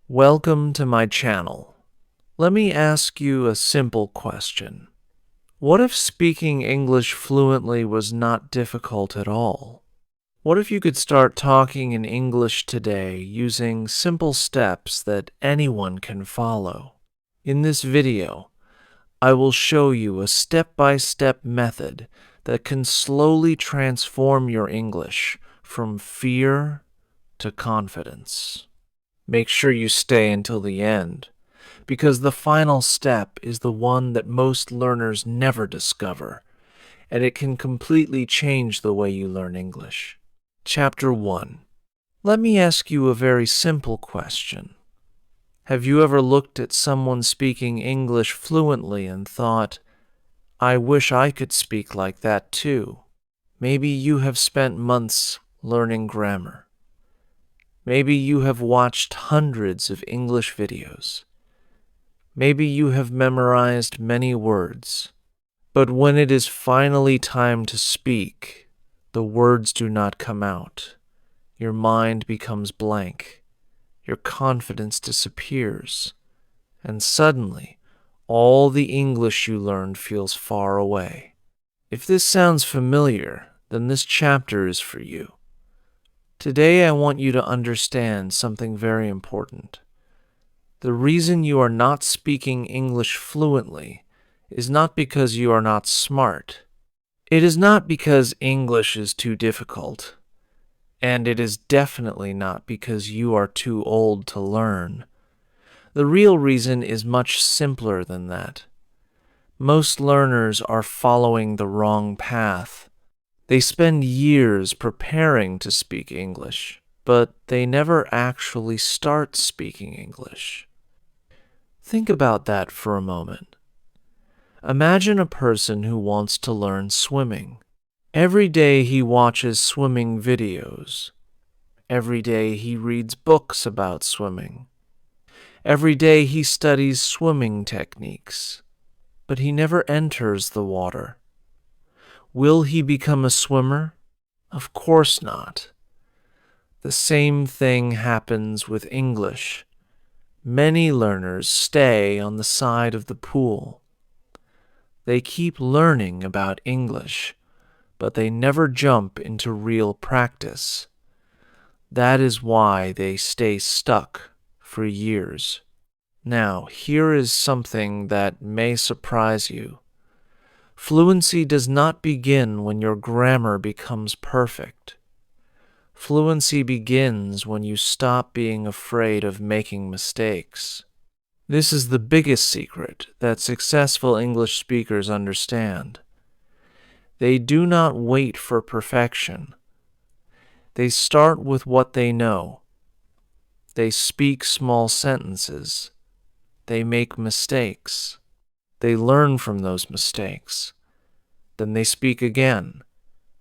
Welcome to my channel. Let me ask you a simple question. What if speaking English fluently was not difficult at all? What if you could start talking in English today using simple steps that anyone can follow? In this video, I will show you a step-by-step method that can slowly transform your English from fear to confidence. Make sure you stay until the end, because the final step is the one that most learners never discover, and it can completely change the way you learn English. Chapter 1. Let me ask you a very simple question. Have you ever looked at someone speaking English fluently and thought, I wish I could speak like that too? Maybe you have spent months learning grammar. Maybe you have watched hundreds of English videos. Maybe you have memorized many words. But when it is finally time to speak, the words do not come out. Your mind becomes blank. Your confidence disappears. And suddenly, all the English you learned feels far away. If this sounds familiar, then this chapter is for you. Today I want you to understand something very important. The reason you are not speaking English fluently is not because you are not smart. It is not because English is too difficult. And it is definitely not because you are too old to learn. The real reason is much simpler than that. Most learners are following the wrong path. They spend years preparing to speak English, but they never actually start speaking English. Think about that for a moment. Imagine a person who wants to learn swimming. Every day he watches swimming videos. Every day he reads books about swimming. Every day he studies swimming techniques, but he never enters the water. Will he become a swimmer? Of course not. The same thing happens with English. Many learners stay on the side of the pool. They keep learning about English, but they never jump into real practice. That is why they stay stuck for years. Now, here is something that may surprise you. Fluency does not begin when your grammar becomes perfect. Fluency begins when you stop being afraid of making mistakes. This is the biggest secret that successful English speakers understand. They do not wait for perfection. They start with what they know. They speak small sentences. They make mistakes. They learn from those mistakes. Then they speak again.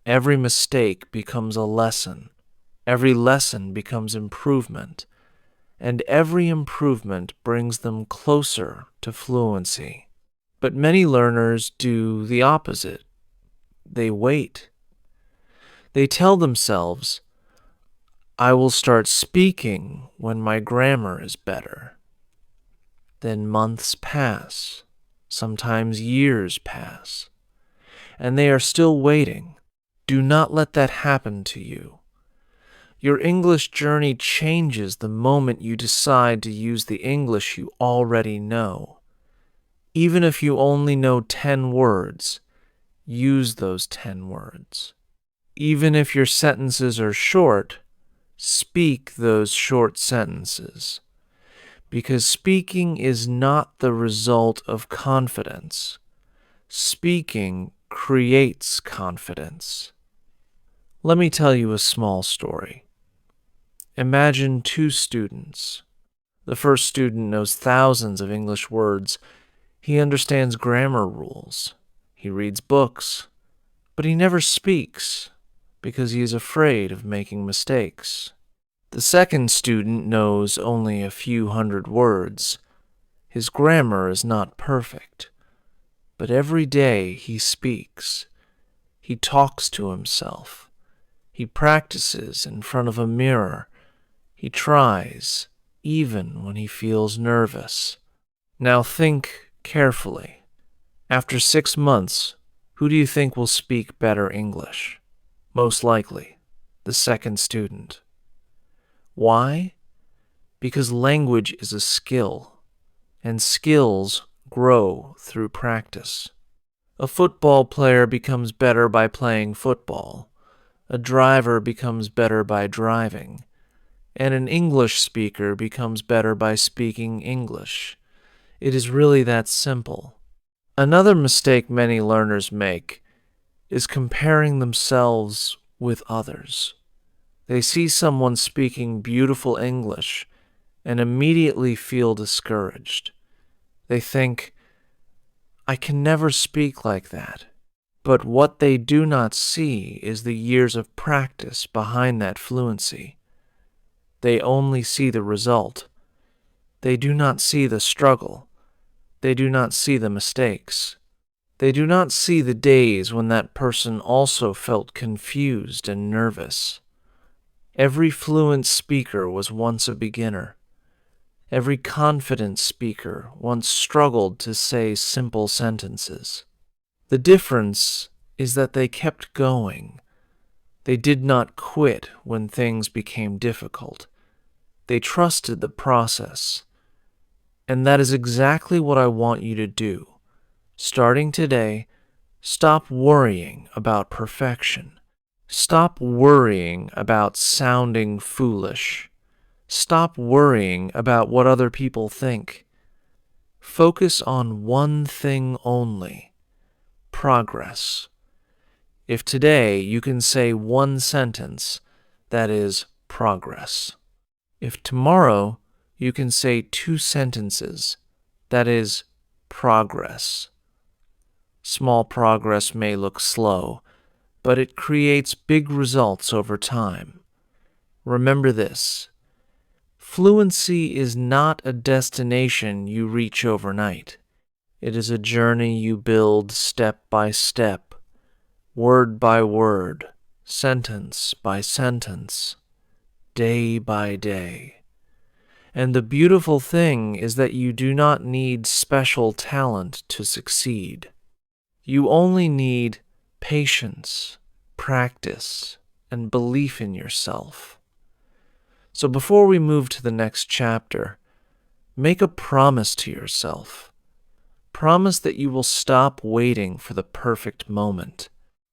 Every mistake becomes a lesson. Every lesson becomes improvement. And every improvement brings them closer to fluency. But many learners do the opposite. They wait. They tell themselves, I will start speaking when my grammar is better. Then months pass. Sometimes years pass, and they are still waiting. Do not let that happen to you. Your English journey changes the moment you decide to use the English you already know. Even if you only know 10 words, use those 10 words. Even if your sentences are short, speak those short sentences. Because speaking is not the result of confidence. Speaking creates confidence. Let me tell you a small story. Imagine two students. The first student knows thousands of English words. He understands grammar rules. He reads books. But he never speaks because he is afraid of making mistakes. The second student knows only a few hundred words. His grammar is not perfect, but every day he speaks. He talks to himself. He practices in front of a mirror. He tries. even when he feels nervous. Now think carefully. After 6 months, who do you think will speak better English? Most likely, the second student. Why? Because language is a skill, and skills grow through practice. A football player becomes better by playing football. A driver becomes better by driving. And an English speaker becomes better by speaking English. It is really that simple. Another mistake many learners make is comparing themselves with others. They see someone speaking beautiful English and immediately feel discouraged. They think, I can never speak like that. But what they do not see is the years of practice behind that fluency. They only see the result. They do not see the struggle. They do not see the mistakes. They do not see the days when that person also felt confused and nervous. Every fluent speaker was once a beginner. Every confident speaker once struggled to say simple sentences. The difference is that they kept going. They did not quit when things became difficult. They trusted the process. And that is exactly what I want you to do. Starting today, stop worrying about perfection. Stop worrying about sounding foolish. Stop worrying about what other people think. Focus on one thing only: progress. If today you can say one sentence, that is progress. If tomorrow you can say 2 sentences, that is progress. Small progress may look slow, but it creates big results over time. Remember this: fluency is not a destination you reach overnight. It is a journey you build step by step, word by word, sentence by sentence, day by day. And the beautiful thing is that you do not need special talent to succeed. You only need patience, practice, and belief in yourself. So before we move to the next chapter, make a promise to yourself. Promise that you will stop waiting for the perfect moment.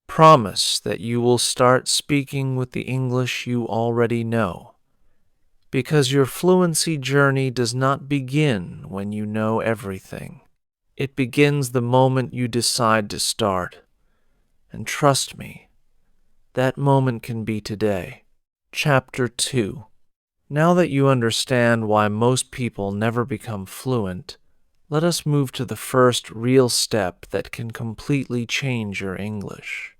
Promise that you will start speaking with the English you already know. Because your fluency journey does not begin when you know everything. It begins the moment you decide to start. And trust me, that moment can be today. Chapter 2. Now that you understand why most people never become fluent, let us move to the first real step that can completely change your English.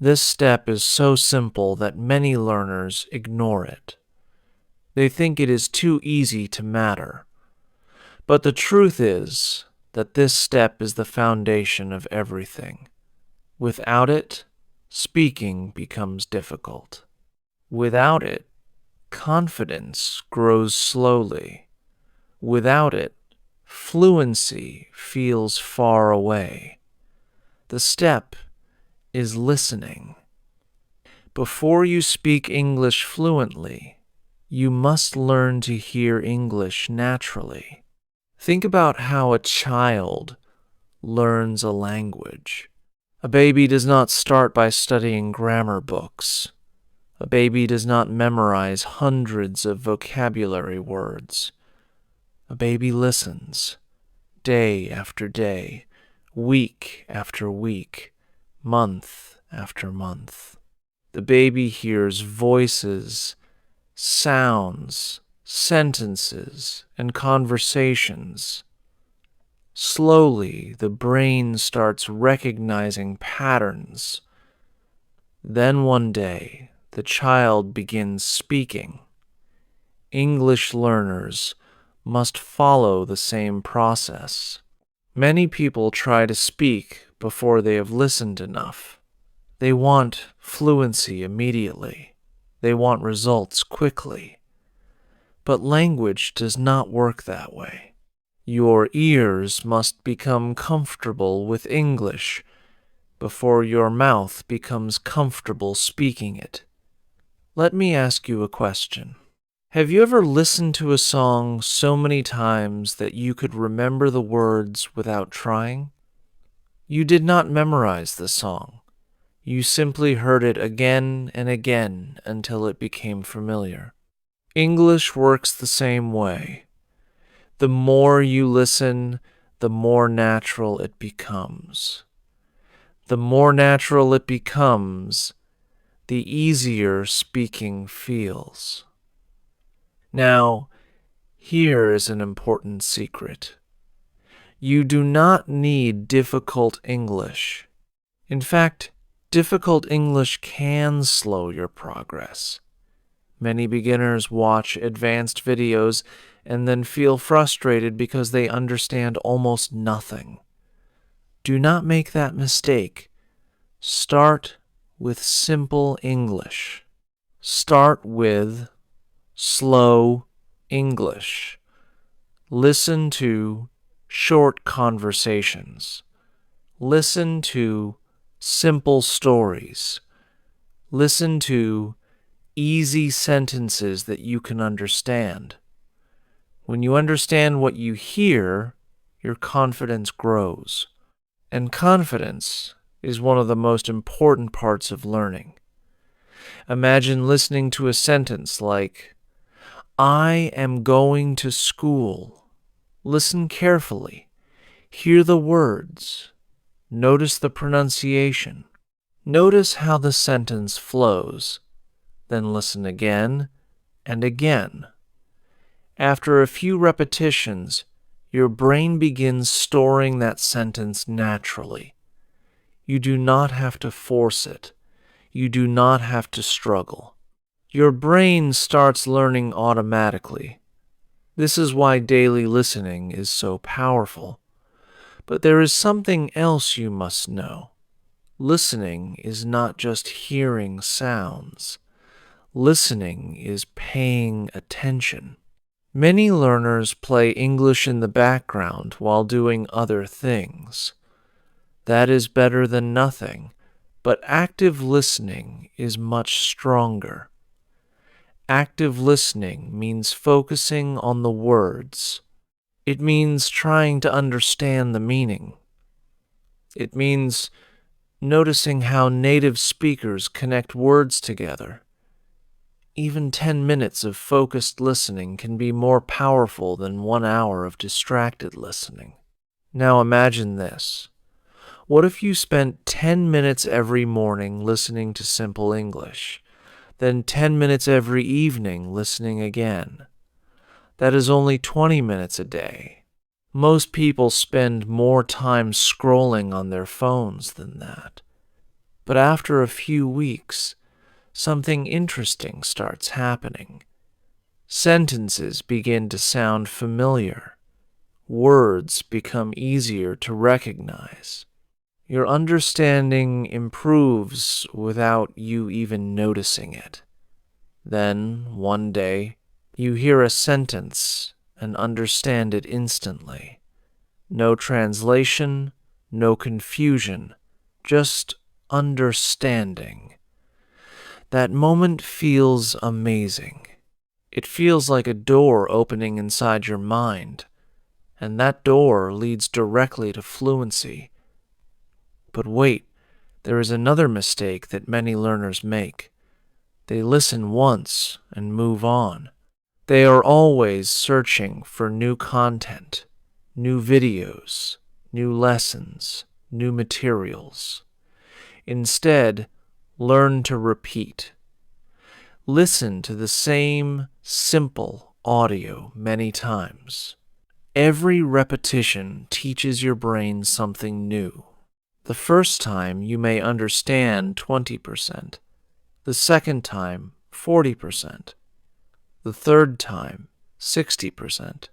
This step is so simple that many learners ignore it. They think it is too easy to matter. But the truth is that this step is the foundation of everything. Without it, speaking becomes difficult. Without it, confidence grows slowly. Without it, fluency feels far away. The step is listening. Before you speak English fluently, you must learn to hear English naturally. Think about how a child learns a language. A baby does not start by studying grammar books. A baby does not memorize hundreds of vocabulary words. A baby listens, day after day, week after week, month after month. The baby hears voices, sounds, sentences, and conversations. Slowly, the brain starts recognizing patterns. Then one day, the child begins speaking. English learners must follow the same process. Many people try to speak before they have listened enough. They want fluency immediately. They want results quickly. But language does not work that way. Your ears must become comfortable with English before your mouth becomes comfortable speaking it. Let me ask you a question. Have you ever listened to a song so many times that you could remember the words without trying? You did not memorize the song. You simply heard it again and again until it became familiar. English works the same way. The more you listen, the more natural it becomes. The more natural it becomes, the easier speaking feels. Now, here is an important secret. You do not need difficult English. In fact, difficult English can slow your progress. Many beginners watch advanced videos and then feel frustrated because they understand almost nothing. Do not make that mistake. Start with simple English. Start with slow English. Listen to short conversations. Listen to simple stories. Listen to easy sentences that you can understand. When you understand what you hear, your confidence grows. And confidence is one of the most important parts of learning. Imagine listening to a sentence like, I am going to school. Listen carefully. Hear the words. Notice the pronunciation. Notice how the sentence flows. Then listen again and again. After a few repetitions, your brain begins storing that sentence naturally. You do not have to force it. You do not have to struggle. Your brain starts learning automatically. This is why daily listening is so powerful. But there is something else you must know. Listening is not just hearing sounds. Listening is paying attention. Many learners play English in the background while doing other things. That is better than nothing, but active listening is much stronger. Active listening means focusing on the words. It means trying to understand the meaning. It means noticing how native speakers connect words together. Even 10 minutes of focused listening can be more powerful than 1 hour of distracted listening. Now imagine this. What if you spent 10 minutes every morning listening to simple English, then 10 minutes every evening listening again? That is only 20 minutes a day. Most people spend more time scrolling on their phones than that. But after a few weeks, something interesting starts happening. Sentences begin to sound familiar. Words become easier to recognize. Your understanding improves without you even noticing it. Then, one day, you hear a sentence and understand it instantly. No translation, no confusion, just understanding. That moment feels amazing. It feels like a door opening inside your mind, and that door leads directly to fluency. But wait, there is another mistake that many learners make. They listen once and move on. They are always searching for new content, new videos, new lessons, new materials. Instead, learn to repeat. Listen to the same simple audio many times. Every repetition teaches your brain something new. The first time you may understand 20%, the second time 40%, the third time 60%.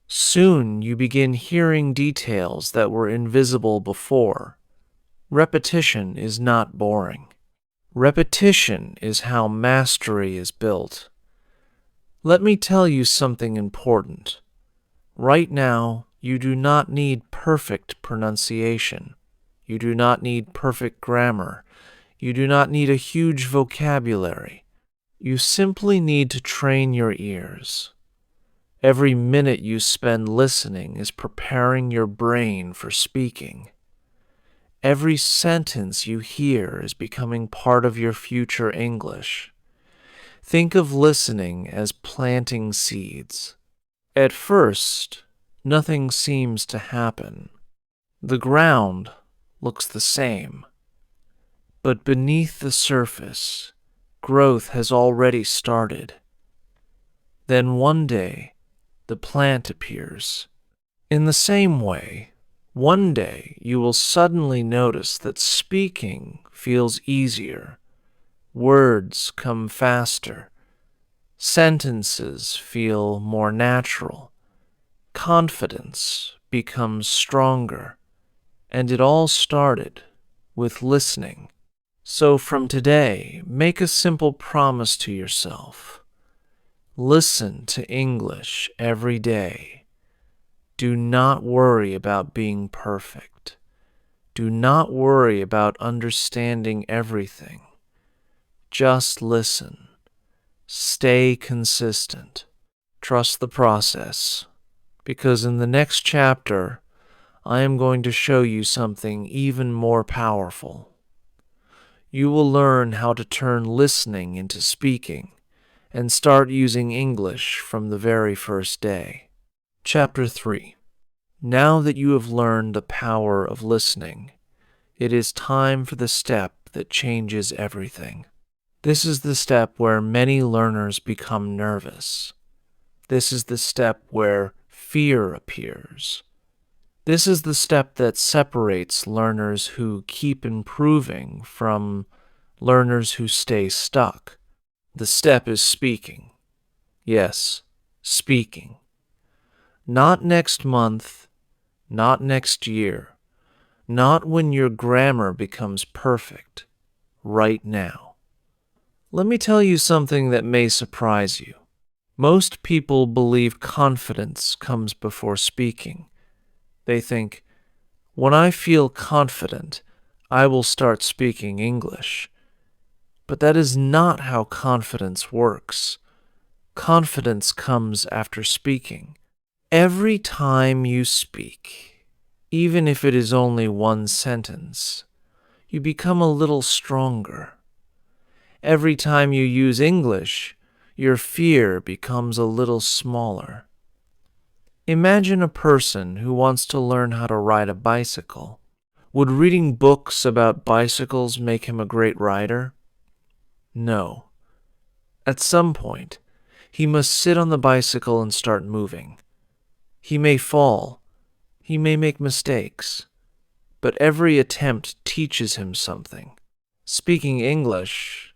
Soon you begin hearing details that were invisible before. Repetition is not boring. Repetition is how mastery is built. Let me tell you something important. Right now, you do not need perfect pronunciation. You do not need perfect grammar. You do not need a huge vocabulary. You simply need to train your ears. Every minute you spend listening is preparing your brain for speaking. Every sentence you hear is becoming part of your future English. Think of listening as planting seeds. At first, nothing seems to happen. The ground looks the same. But beneath the surface, growth has already started. Then one day, the plant appears. In the same way, one day you will suddenly notice that speaking feels easier. Words come faster. Sentences feel more natural. Confidence becomes stronger. And it all started with listening. So from today, make a simple promise to yourself. Listen to English every day. Do not worry about being perfect. Do not worry about understanding everything. Just listen. Stay consistent. Trust the process, because in the next chapter, I am going to show you something even more powerful. You will learn how to turn listening into speaking and start using English from the very first day. Chapter 3. Now that you have learned the power of listening, it is time for the step that changes everything. This is the step where many learners become nervous. This is the step where fear appears. This is the step that separates learners who keep improving from learners who stay stuck. The step is speaking. Yes, speaking. Not next month, not next year, not when your grammar becomes perfect, right now. Let me tell you something that may surprise you. Most people believe confidence comes before speaking. They think, when I feel confident, I will start speaking English. But that is not how confidence works. Confidence comes after speaking. Every time you speak, even if it is only one sentence, you become a little stronger. Every time you use English, your fear becomes a little smaller. Imagine a person who wants to learn how to ride a bicycle. Would reading books about bicycles make him a great rider? No. At some point, he must sit on the bicycle and start moving. He may fall. He may make mistakes. But every attempt teaches him something. Speaking English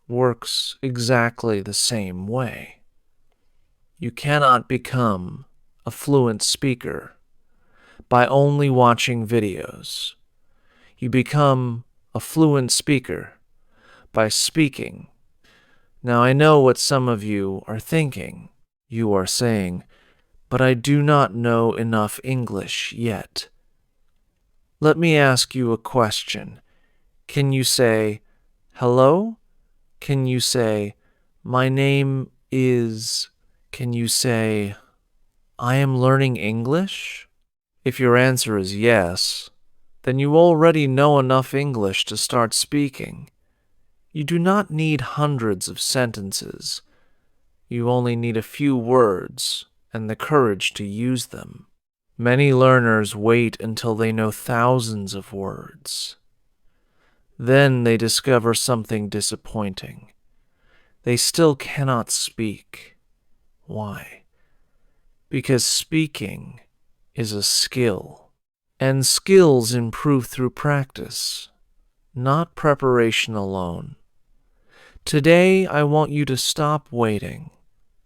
works exactly the same way. You cannot become a fluent speaker by only watching videos. You become a fluent speaker by speaking. Now I know what some of you are thinking. You are saying, but I do not know enough English yet. Let me ask you a question. Can you say, hello? Can you say, my name is... Can you say, I am learning English? If your answer is yes, then you already know enough English to start speaking. You do not need hundreds of sentences. You only need a few words and the courage to use them. Many learners wait until they know thousands of words. Then they discover something disappointing. They still cannot speak. Why? Because speaking is a skill, and skills improve through practice, not preparation alone. Today, I want you to stop waiting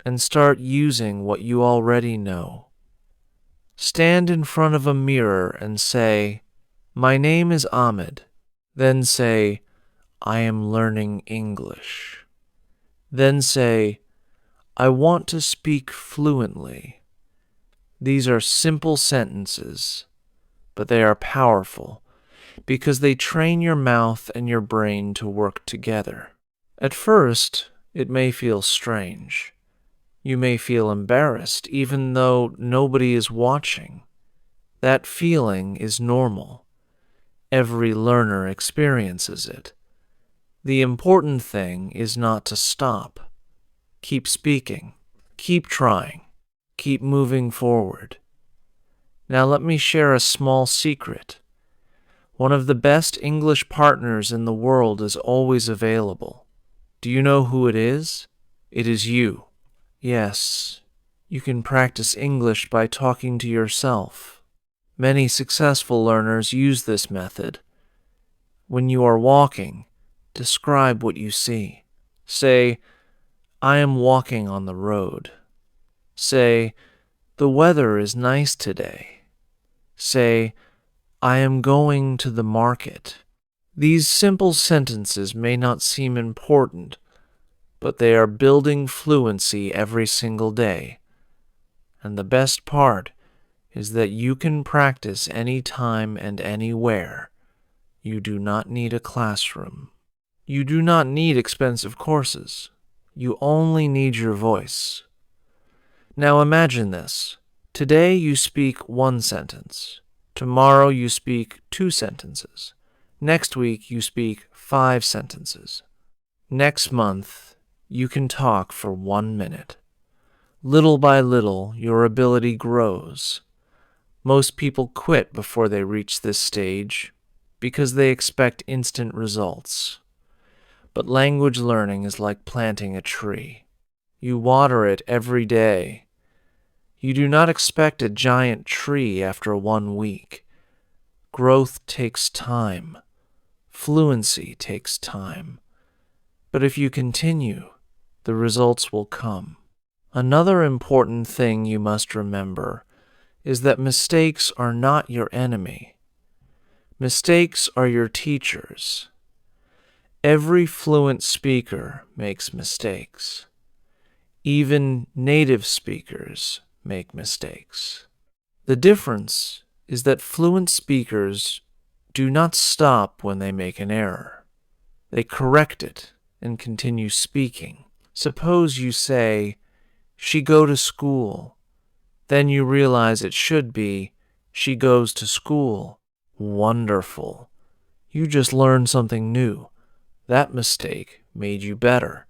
and start using what you already know. Stand in front of a mirror and say, my name is Ahmed. Then say, I am learning English. Then say, I want to speak fluently. These are simple sentences, but they are powerful because they train your mouth and your brain to work together. At first, it may feel strange. You may feel embarrassed even though nobody is watching. That feeling is normal. Every learner experiences it. The important thing is not to stop. Keep speaking. Keep trying. Keep moving forward. Now let me share a small secret. One of the best English partners in the world is always available. Do you know who it is? It is you. Yes, you can practice English by talking to yourself. Many successful learners use this method. When you are walking, describe what you see. Say, I am walking on the road. Say, the weather is nice today. Say, I am going to the market. These simple sentences may not seem important, but they are building fluency every single day. And the best part is that you can practice anytime and anywhere. You do not need a classroom. You do not need expensive courses. You only need your voice. Now imagine this. Today you speak one sentence. Tomorrow you speak 2 sentences. Next week you speak 5 sentences. Next month you can talk for 1 minute. Little by little your ability grows. Most people quit before they reach this stage because they expect instant results. But language learning is like planting a tree. You water it every day. You do not expect a giant tree after 1 week. Growth takes time. Fluency takes time. But if you continue, the results will come. Another important thing you must remember is that mistakes are not your enemy. Mistakes are your teachers. Every fluent speaker makes mistakes. Even native speakers make mistakes. The difference is that fluent speakers do not stop when they make an error. They correct it and continue speaking. Suppose you say, she go to school. Then you realize it should be, she goes to school. Wonderful. You just learned something new. That mistake made you better.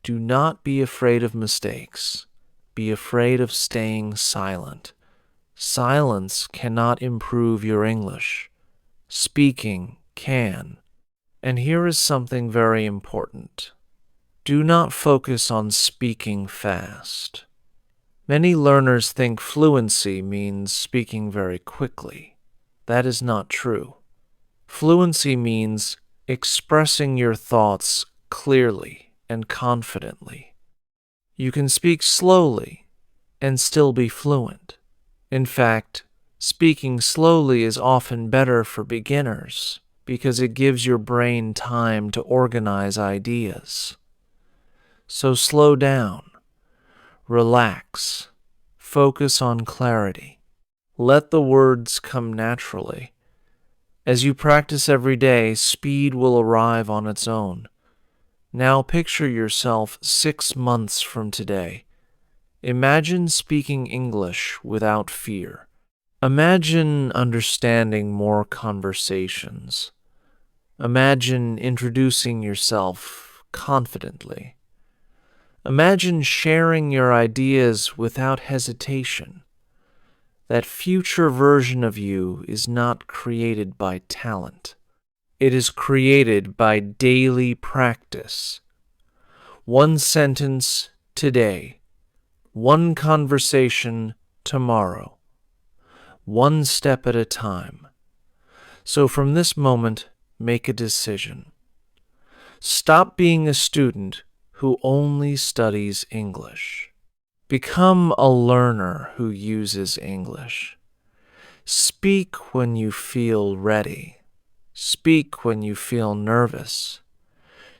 Do not be afraid of mistakes. Be afraid of staying silent. Silence cannot improve your English. Speaking can. And here is something very important. Do not focus on speaking fast. Many learners think fluency means speaking very quickly. That is not true. Fluency means expressing your thoughts clearly and confidently. You can speak slowly and still be fluent. In fact, speaking slowly is often better for beginners because it gives your brain time to organize ideas. So slow down. Relax. Focus on clarity. Let the words come naturally. As you practice every day, speed will arrive on its own. Now picture yourself 6 months from today. Imagine speaking English without fear. Imagine understanding more conversations. Imagine introducing yourself confidently. Imagine sharing your ideas without hesitation. That future version of you is not created by talent. It is created by daily practice. 1 sentence today. 1 conversation tomorrow. 1 step at a time. So from this moment, make a decision. Stop being a student who only studies English. Become a learner who uses English. Speak when you feel ready. Speak when you feel nervous.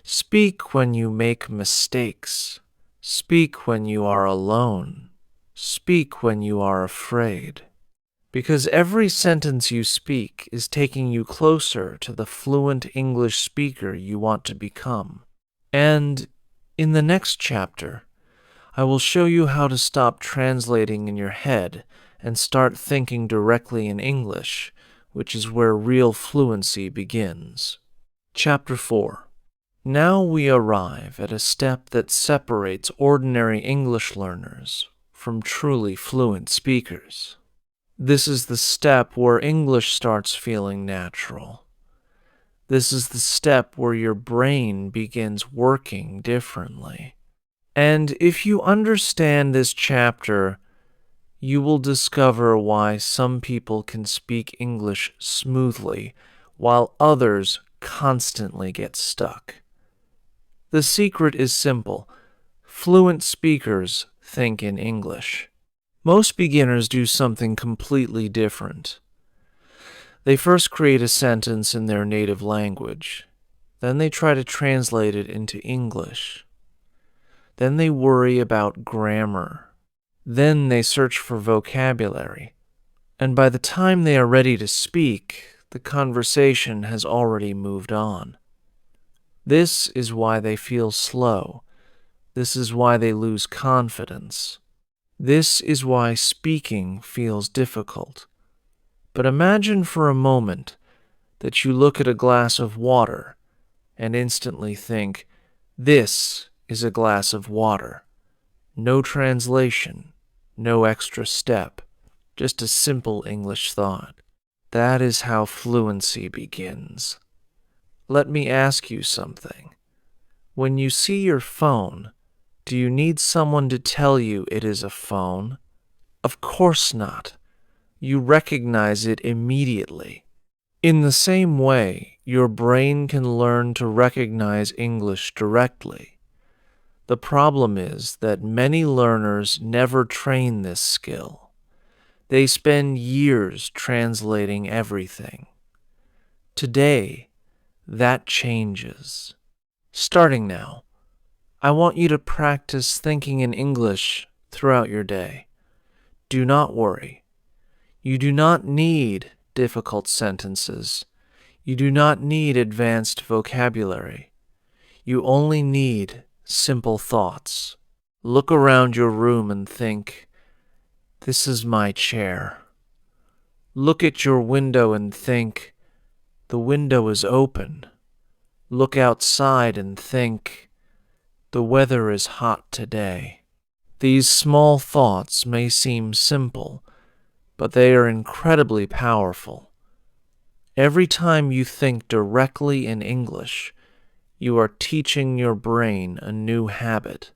Speak when you make mistakes. Speak when you are alone. Speak when you are afraid. Because every sentence you speak is taking you closer to the fluent English speaker you want to become. And in the next chapter, I will show you how to stop translating in your head and start thinking directly in English, which is where real fluency begins. Chapter 4. Now we arrive at a step that separates ordinary English learners from truly fluent speakers. This is the step where English starts feeling natural. This is the step where your brain begins working differently. And if you understand this chapter, you will discover why some people can speak English smoothly while others constantly get stuck. The secret is simple. Fluent speakers think in English. Most beginners do something completely different. They first create a sentence in their native language. Then they try to translate it into English. Then they worry about grammar. Then they search for vocabulary. And by the time they are ready to speak, the conversation has already moved on. This is why they feel slow. This is why they lose confidence. This is why speaking feels difficult. But imagine for a moment that you look at a glass of water and instantly think, this is a glass of water. No translation, no extra step, just a simple English thought. That is how fluency begins. Let me ask you something. When you see your phone, do you need someone to tell you it is a phone? Of course not. You recognize it immediately. In the same way, your brain can learn to recognize English directly. The problem is that many learners never train this skill. They spend years translating everything. Today, that changes. Starting now, I want you to practice thinking in English throughout your day. Do not worry. You do not need difficult sentences. You do not need advanced vocabulary. You only need simple thoughts. Look around your room and think, this is my chair. Look at your window and think, the window is open. Look outside and think, the weather is hot today. These small thoughts may seem simple, but they are incredibly powerful. Every time you think directly in English, you are teaching your brain a new habit,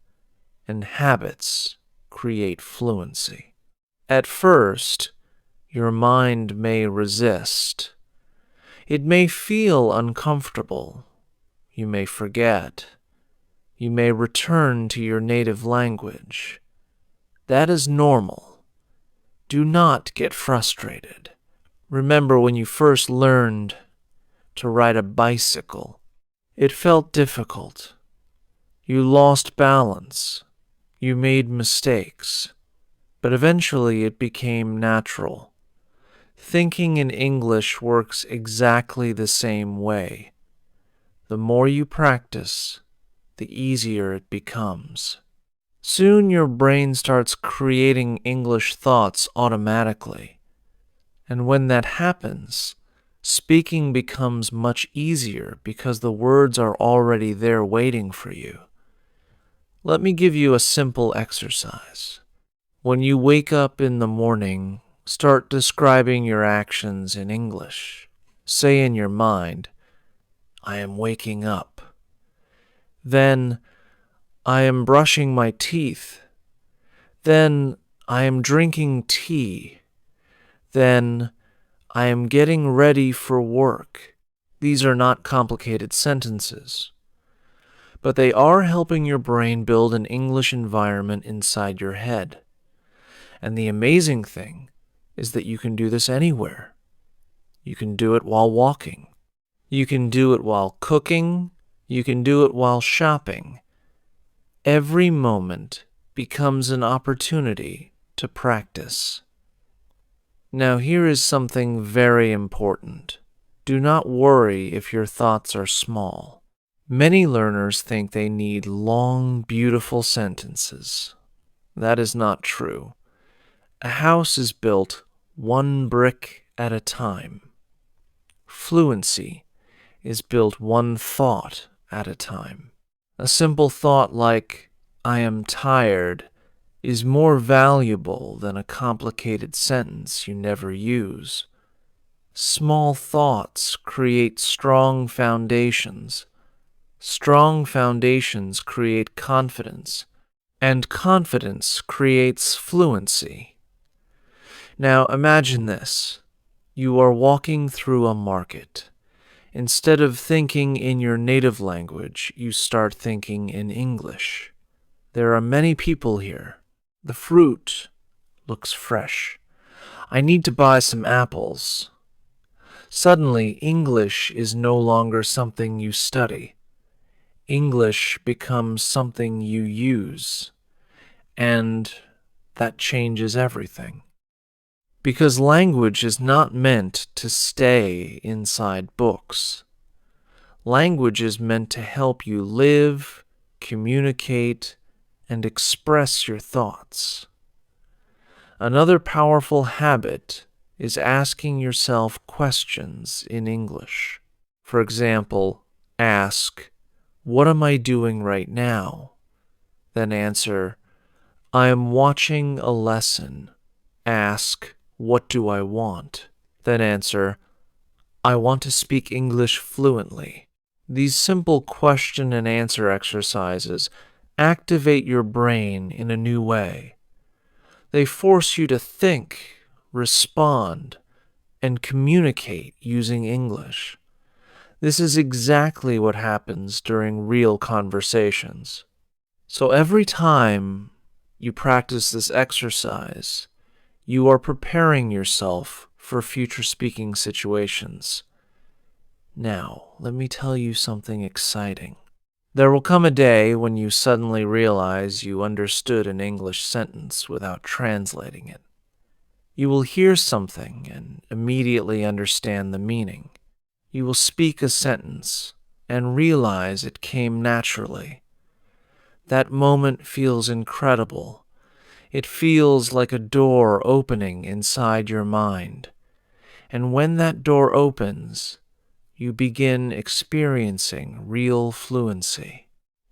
and habits create fluency. At first, your mind may resist. It may feel uncomfortable. You may forget. You may return to your native language. That is normal. Do not get frustrated. Remember when you first learned to ride a bicycle. It felt difficult. You lost balance. You made mistakes. But eventually it became natural. Thinking in English works exactly the same way. The more you practice, the easier it becomes. Soon your brain starts creating English thoughts automatically. And when that happens, speaking becomes much easier because the words are already there waiting for you. Let me give you a simple exercise. When you wake up in the morning, start describing your actions in English. Say in your mind, I am waking up. Then, I am brushing my teeth. Then, I am drinking tea. Then, I am getting ready for work. These are not complicated sentences, but they are helping your brain build an English environment inside your head. And the amazing thing is that you can do this anywhere. You can do it while walking. You can do it while cooking. You can do it while shopping. Every moment becomes an opportunity to practice. Now, here is something very important. Do not worry if your thoughts are small. Many learners think they need long, beautiful sentences. That is not true. A house is built one brick at a time. Fluency is built one thought at a time. A simple thought like, "I am tired," is more valuable than a complicated sentence you never use. Small thoughts create strong foundations. Strong foundations create confidence, and confidence creates fluency. Now imagine this. You are walking through a market. Instead of thinking in your native language, you start thinking in English. There are many people here. The fruit looks fresh. I need to buy some apples. Suddenly, English is no longer something you study. English becomes something you use, and that changes everything. Because language is not meant to stay inside books. Language is meant to help you live, communicate, and express your thoughts. Another powerful habit is asking yourself questions in English. For example, ask, "What am I doing right now?" Then answer, "I am watching a lesson." Ask, "What do I want?" Then answer, "I want to speak English fluently." These simple question and answer exercises activate your brain in a new way. They force you to think, respond, and communicate using English. This is exactly what happens during real conversations. So every time you practice this exercise, you are preparing yourself for future speaking situations. Now, let me tell you something exciting. There will come a day when you suddenly realize you understood an English sentence without translating it. You will hear something and immediately understand the meaning. You will speak a sentence and realize it came naturally. That moment feels incredible. It feels like a door opening inside your mind. And when that door opens, you begin experiencing real fluency.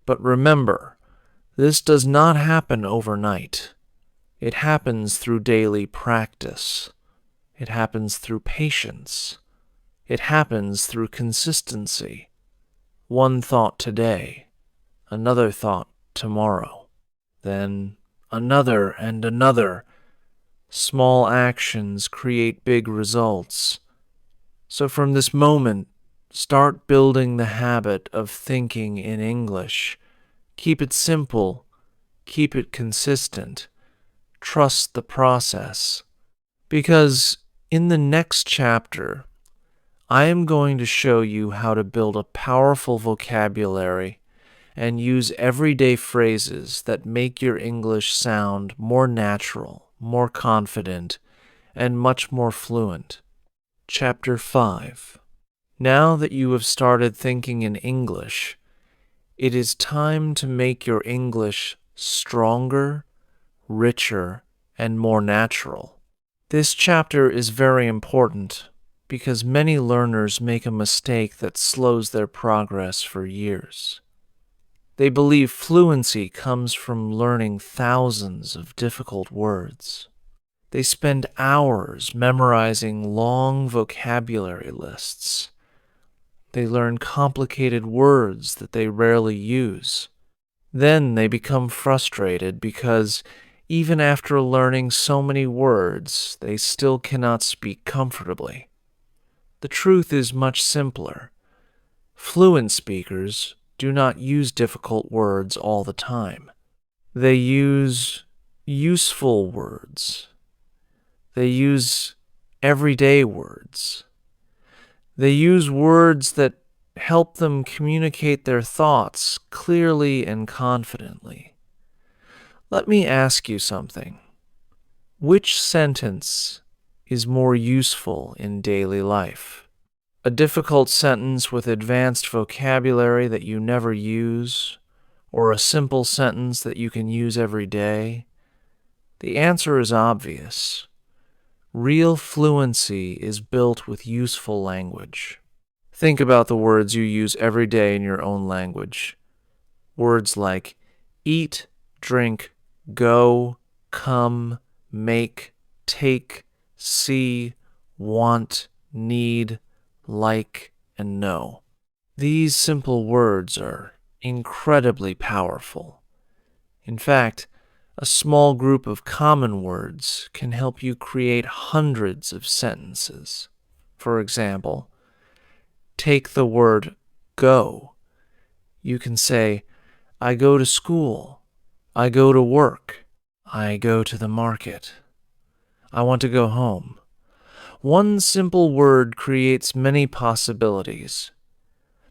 But remember, this does not happen overnight. It happens through daily practice. It happens through patience. It happens through consistency. One thought today, another thought tomorrow, then another and another. Small actions create big results. So from this moment, start building the habit of thinking in English. Keep it simple. Keep it consistent. Trust the process. Because in the next chapter, I am going to show you how to build a powerful vocabulary and use everyday phrases that make your English sound more natural, more confident, and much more fluent. Chapter 5. Now that you have started thinking in English, it is time to make your English stronger, richer, and more natural. This chapter is very important because many learners make a mistake that slows their progress for years. They believe fluency comes from learning thousands of difficult words. They spend hours memorizing long vocabulary lists. They learn complicated words that they rarely use. Then they become frustrated because even after learning so many words, they still cannot speak comfortably. The truth is much simpler. Fluent speakers do not use difficult words all the time. They use useful words. They use everyday words. They use words that help them communicate their thoughts clearly and confidently. Let me ask you something. Which sentence is more useful in daily life? A difficult sentence with advanced vocabulary that you never use, or a simple sentence that you can use every day? The answer is obvious. Real fluency is built with useful language. Think about the words you use every day in your own language. Words like eat, drink, go, come, make, take, see, want, need, like, and know. These simple words are incredibly powerful. In fact, a small group of common words can help you create hundreds of sentences. For example, take the word go. You can say, I go to school. I go to work. I go to the market. I want to go home. One simple word creates many possibilities.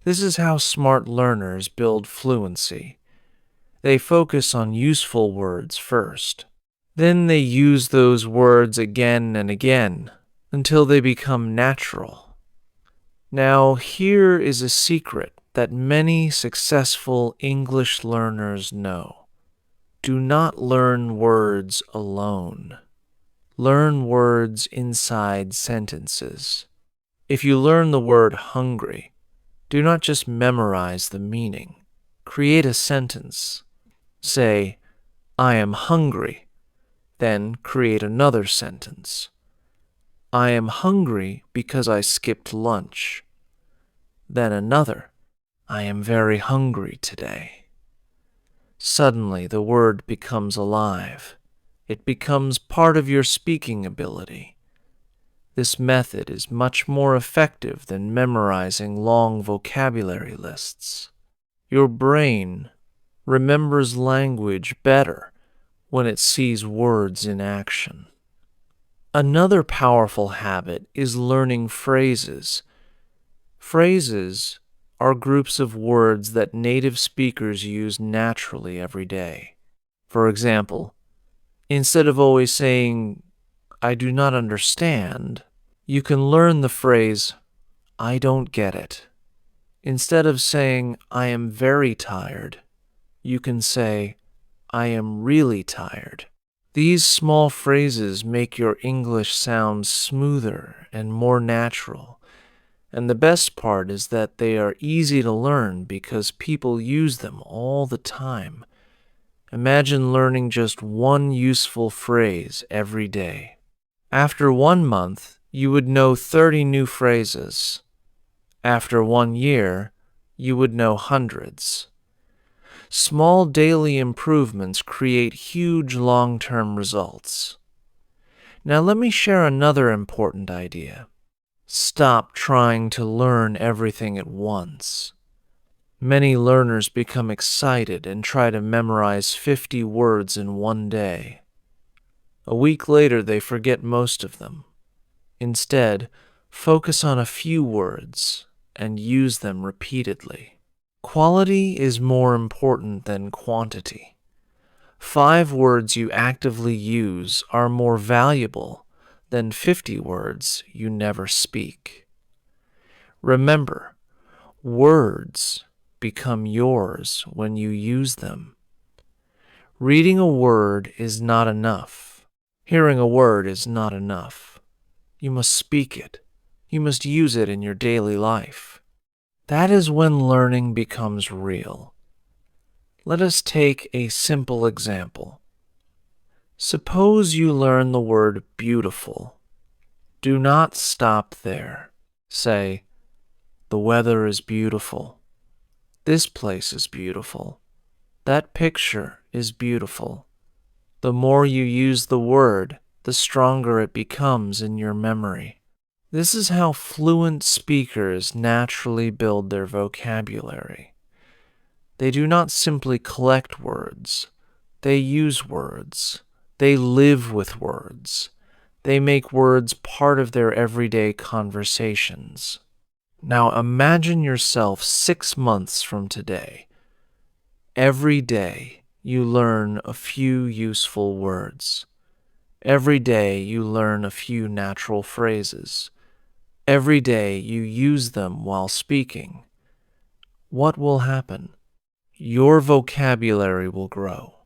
This is how smart learners build fluency. They focus on useful words first. Then they use those words again and again until they become natural. Now, here is a secret that many successful English learners know. Do not learn words alone. Learn words inside sentences. If you learn the word hungry, do not just memorize the meaning. Create a sentence. Say, I am hungry. Then create another sentence. I am hungry because I skipped lunch. Then another. I am very hungry today. Suddenly the word becomes alive. It becomes part of your speaking ability. This method is much more effective than memorizing long vocabulary lists. Your brain remembers language better when it sees words in action. Another powerful habit is learning phrases. Phrases are groups of words that native speakers use naturally every day. For example, instead of always saying, I do not understand, you can learn the phrase, I don't get it. Instead of saying, I am very tired, you can say, I am really tired. These small phrases make your English sound smoother and more natural. And the best part is that they are easy to learn because people use them all the time. Imagine learning just one useful phrase every day. After 1 month, you would know 30 new phrases. After 1 year, you would know hundreds. Small daily improvements create huge long-term results. Now let me share another important idea. Stop trying to learn everything at once. Many learners become excited and try to memorize 50 words in 1 day. A week later, they forget most of them. Instead, focus on a few words and use them repeatedly. Quality is more important than quantity. 5 words you actively use are more valuable than 50 words you never speak. Remember, words become yours when you use them. Reading a word is not enough. Hearing a word is not enough. You must speak it. You must use it in your daily life. That is when learning becomes real. Let us take a simple example. Suppose you learn the word beautiful. Do not stop there. Say, the weather is beautiful. This place is beautiful. That picture is beautiful. The more you use the word, the stronger it becomes in your memory. This is how fluent speakers naturally build their vocabulary. They do not simply collect words. They use words. They live with words. They make words part of their everyday conversations. Now imagine yourself 6 months from today. Every day, you learn a few useful words. Every day you learn a few natural phrases. Every day you use them while speaking. What will happen? Your vocabulary will grow.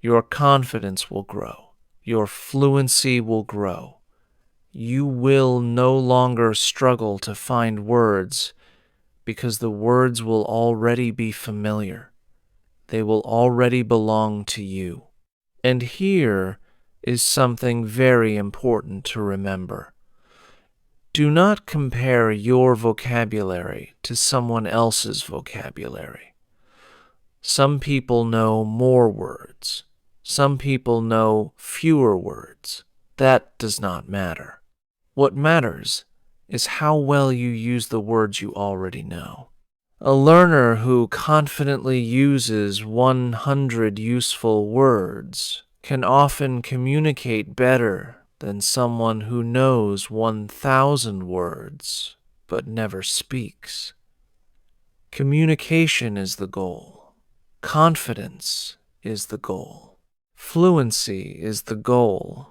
Your confidence will grow. Your fluency will grow. You will no longer struggle to find words because the words will already be familiar. They will already belong to you. And here is something very important to remember. Do not compare your vocabulary to someone else's vocabulary. Some people know more words. Some people know fewer words. That does not matter. What matters is how well you use the words you already know. A learner who confidently uses 100 useful words can often communicate better than someone who knows 1,000 words but never speaks. Communication is the goal. Confidence is the goal. Fluency is the goal.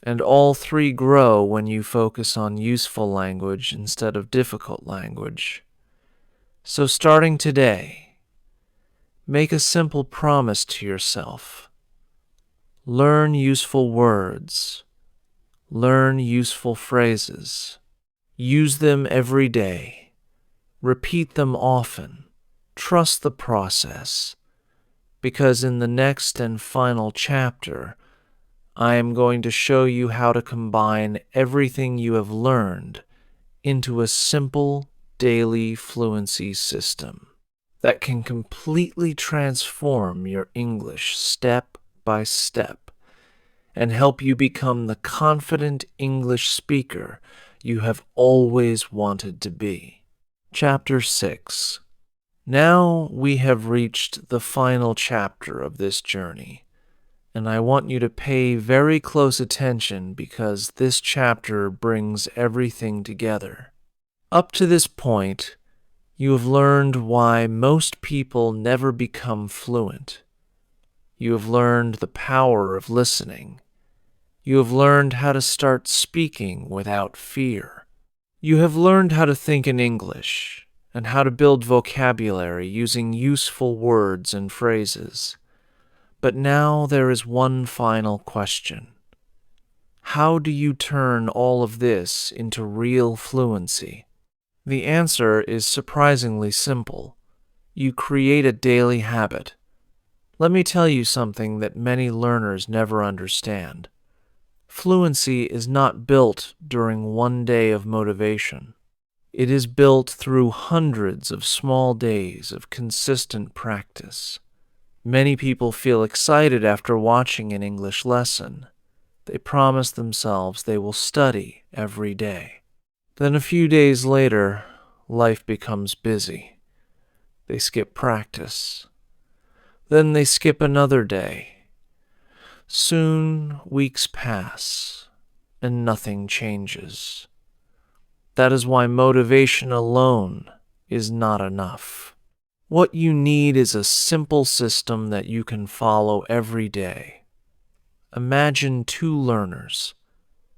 And all three grow when you focus on useful language instead of difficult language. So starting today, make a simple promise to yourself. Learn useful words. Learn useful phrases. Use them every day. Repeat them often. Trust the process, because in the next and final chapter, I am going to show you how to combine everything you have learned into a simple daily fluency system that can completely transform your English step by step and help you become the confident English speaker you have always wanted to be. Chapter 6. Now we have reached the final chapter of this journey, and I want you to pay very close attention because this chapter brings everything together. Up to this point, you have learned why most people never become fluent. You have learned the power of listening. You have learned how to start speaking without fear. You have learned how to think in English and how to build vocabulary using useful words and phrases. But now there is one final question. How do you turn all of this into real fluency? The answer is surprisingly simple. You create a daily habit. Let me tell you something that many learners never understand. Fluency is not built during one day of motivation. It is built through hundreds of small days of consistent practice. Many people feel excited after watching an English lesson. They promise themselves they will study every day. Then a few days later, life becomes busy. They skip practice. Then they skip another day. Soon weeks pass, and nothing changes. That is why motivation alone is not enough. What you need is a simple system that you can follow every day. Imagine two learners.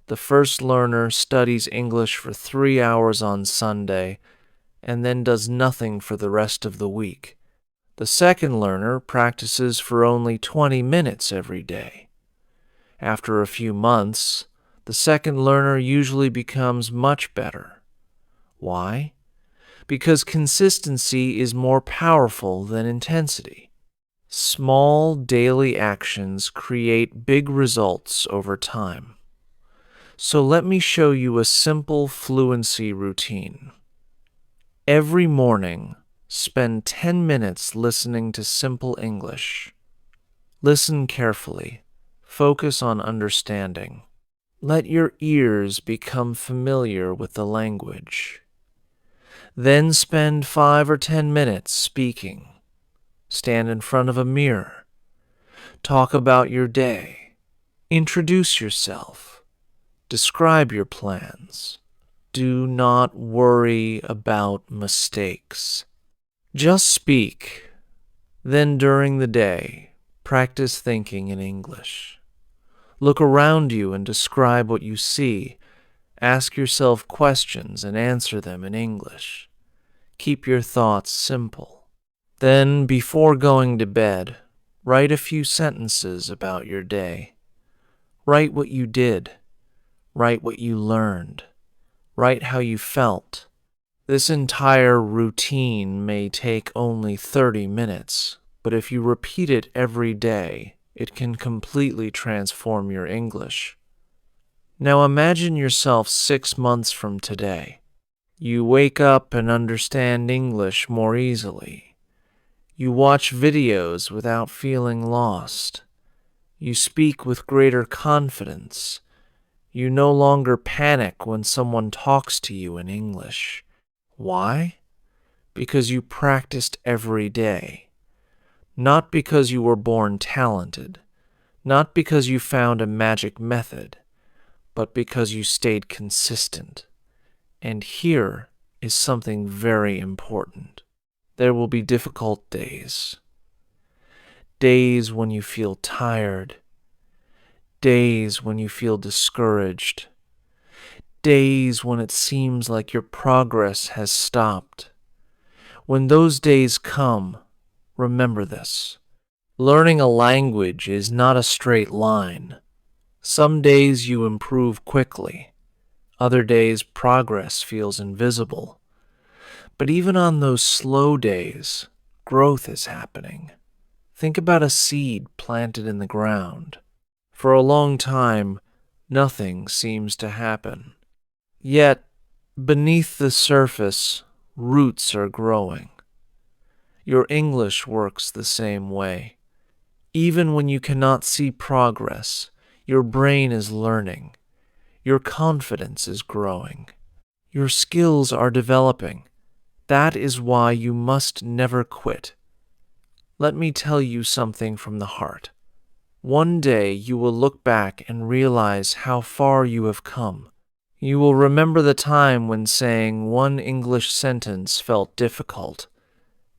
The first learner studies English for 3 hours on Sunday and then does nothing for the rest of the week. The second learner practices for only 20 minutes every day. After a few months, the second learner usually becomes much better. Why? Because consistency is more powerful than intensity. Small daily actions create big results over time. So let me show you a simple fluency routine. Every morning, spend 10 minutes listening to simple English. Listen carefully. Focus on understanding. Let your ears become familiar with the language. Then spend 5 or 10 minutes speaking. Stand in front of a mirror. Talk about your day. Introduce yourself. Describe your plans. Do not worry about mistakes. Just speak. Then during the day, Practice thinking in English. Look around you and describe what you see. Ask yourself questions and answer them in English. Keep your thoughts simple. Then, before going to bed, write a few sentences about your day. Write what you did. Write what you learned. Write how you felt. This entire routine may take only 30 minutes, but if you repeat it every day, it can completely transform your English. Now imagine yourself 6 months from today. You wake up and understand English more easily. You watch videos without feeling lost. You speak with greater confidence. You no longer panic when someone talks to you in English. Why? Because you practiced every day. Not because you were born talented. Not because you found a magic method, but because you stayed consistent. And here is something very important. There will be difficult days. Days when you feel tired. Days when you feel discouraged. Days when it seems like your progress has stopped. When those days come, remember this. Learning a language is not a straight line. Some days you improve quickly. Other days progress feels invisible. But even on those slow days, growth is happening. Think about a seed planted in the ground. For a long time, nothing seems to happen. Yet, beneath the surface, roots are growing. Your English works the same way. Even when you cannot see progress, your brain is learning. Your confidence is growing. Your skills are developing. That is why you must never quit. Let me tell you something from the heart. One day you will look back and realize how far you have come. You will remember the time when saying one English sentence felt difficult.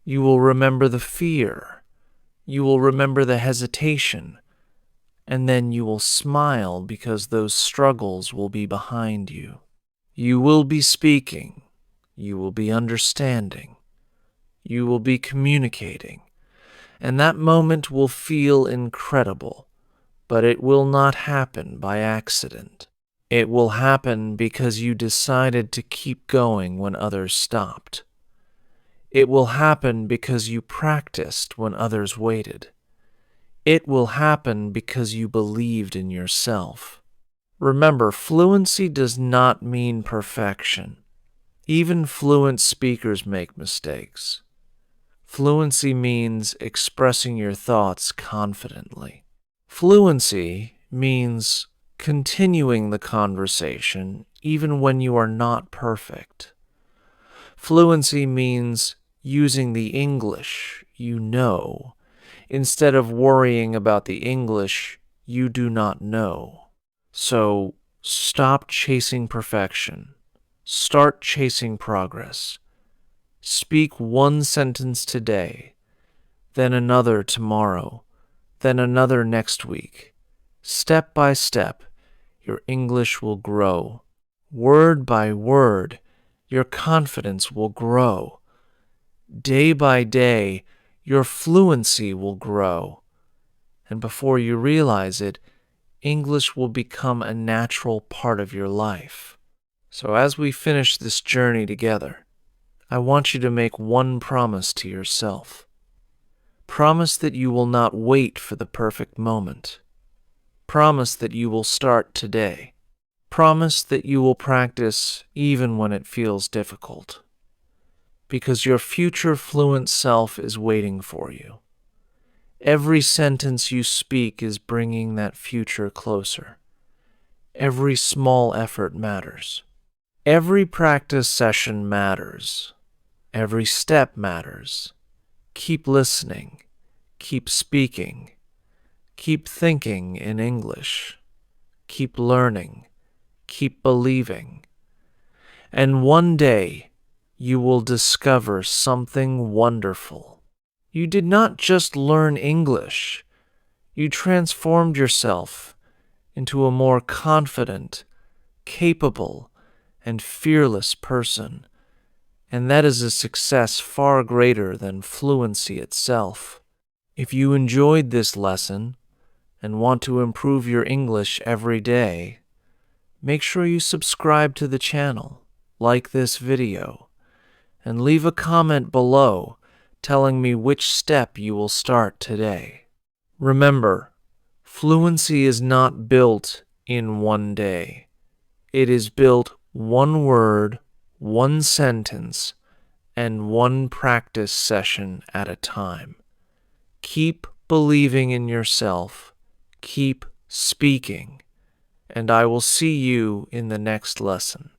You will remember the fear. You will remember the hesitation. And then you will smile because those struggles will be behind you. You will be speaking. You will be understanding. You will be communicating. And that moment will feel incredible, but it will not happen by accident. It will happen because you decided to keep going when others stopped. It will happen because you practiced when others waited. It will happen because you believed in yourself. Remember, fluency does not mean perfection. Even fluent speakers make mistakes. Fluency means expressing your thoughts confidently. Fluency means continuing the conversation even when you are not perfect. Fluency means using the English you know instead of worrying about the English you do not know. So stop chasing perfection. Start chasing progress. Speak one sentence today, then another tomorrow, then another next week. Step by step, your English will grow. Word by word, your confidence will grow. Day by day, your fluency will grow. And before you realize it, English will become a natural part of your life. So as we finish this journey together, I want you to make one promise to yourself. Promise that you will not wait for the perfect moment. Promise that you will start today. Promise that you will practice even when it feels difficult. Because your future fluent self is waiting for you. Every sentence you speak is bringing that future closer. Every small effort matters. Every practice session matters. Every step matters. Keep listening. Keep speaking. Keep thinking in English. Keep learning. Keep believing. And one day, you will discover something wonderful. You did not just learn English. You transformed yourself into a more confident, capable, and fearless person, and that is a success far greater than fluency itself. If you enjoyed this lesson and want to improve your English every day, make sure you subscribe to the channel, like this video, and leave a comment below telling me which step you will start today. Remember, fluency is not built in one day. It is built one word, one sentence, and one practice session at a time. Keep believing in yourself, keep speaking, and I will see you in the next lesson.